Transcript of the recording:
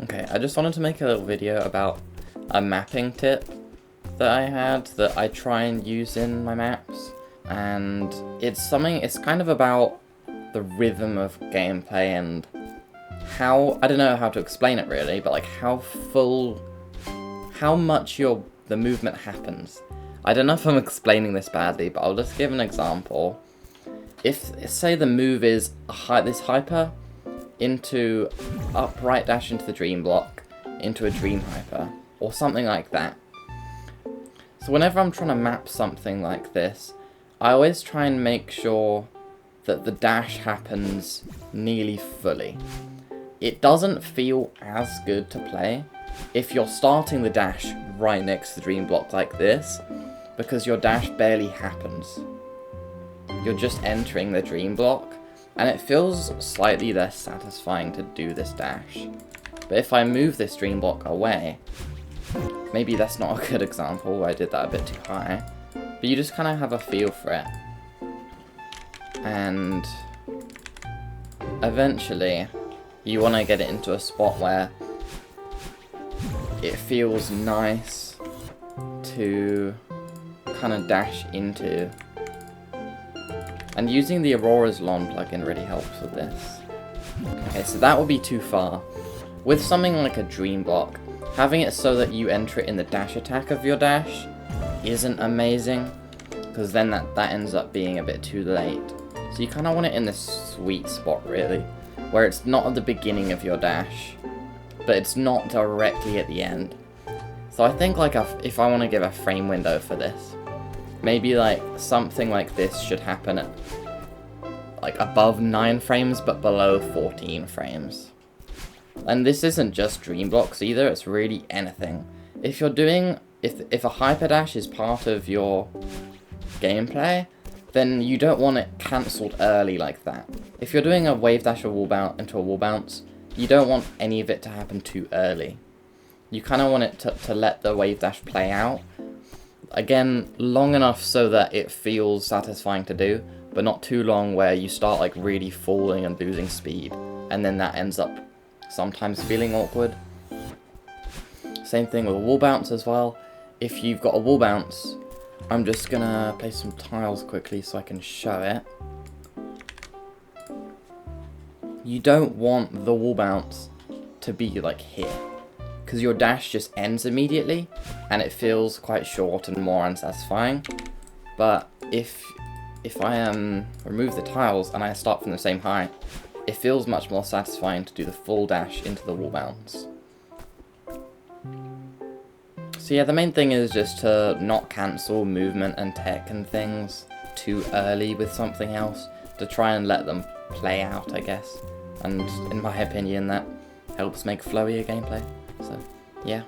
Okay, I just wanted to make a little video about a mapping tip that I had that I try and use in my maps, and it's kind of about the rhythm of gameplay and how, I don't know how to explain it really, but like how much the movement happens. I don't know if I'm explaining this badly, but I'll just give an example. If say the move is this hyper into upright dash into the dream block, into a dream hyper, or something like that. So whenever I'm trying to map something like this, I always try and make sure that the dash happens nearly fully. It doesn't feel as good to play if you're starting the dash right next to the dream block like this, because your dash barely happens. You're just entering the dream block, and it feels slightly less satisfying to do this dash. But if I move this dream block away, maybe that's not a good example, I did that a bit too high, but you just kind of have a feel for it. And eventually, you want to get it into a spot where it feels nice to kind of dash into. And using the Aurora's Lawn plugin really helps with this. Okay, so that would be too far. With something like a dream block, having it so that you enter it in the dash attack of your dash isn't amazing, because then that ends up being a bit too late. So you kind of want it in this sweet spot really, where it's not at the beginning of your dash, but it's not directly at the end. So I think like if I want to give a frame window for this, maybe like something like this should happen at like above 9 frames but below 14 frames. And this isn't just dream blocks either, it's really anything. If you're doing, if a hyper dash is part of your gameplay, then you don't want it cancelled early like that. If you're doing a wave dash or wall bounce into a wall bounce, you don't want any of it to happen too early. You kind of want it to let the wave dash play out. Again, long enough so that it feels satisfying to do, but not too long where you start like really falling and losing speed, and then that ends up sometimes feeling awkward. Same thing with a wall bounce as well. If you've got a wall bounce, I'm just gonna place some tiles quickly so I can show it. You don't want the wall bounce to be like here, because your dash just ends immediately and it feels quite short and more unsatisfying. But if I remove the tiles and I start from the same height, it feels much more satisfying to do the full dash into the wall bounce. So yeah, the main thing is just to not cancel movement and tech and things too early with something else, to try and let them play out, I guess. And in my opinion, that helps make flowier gameplay. So yeah.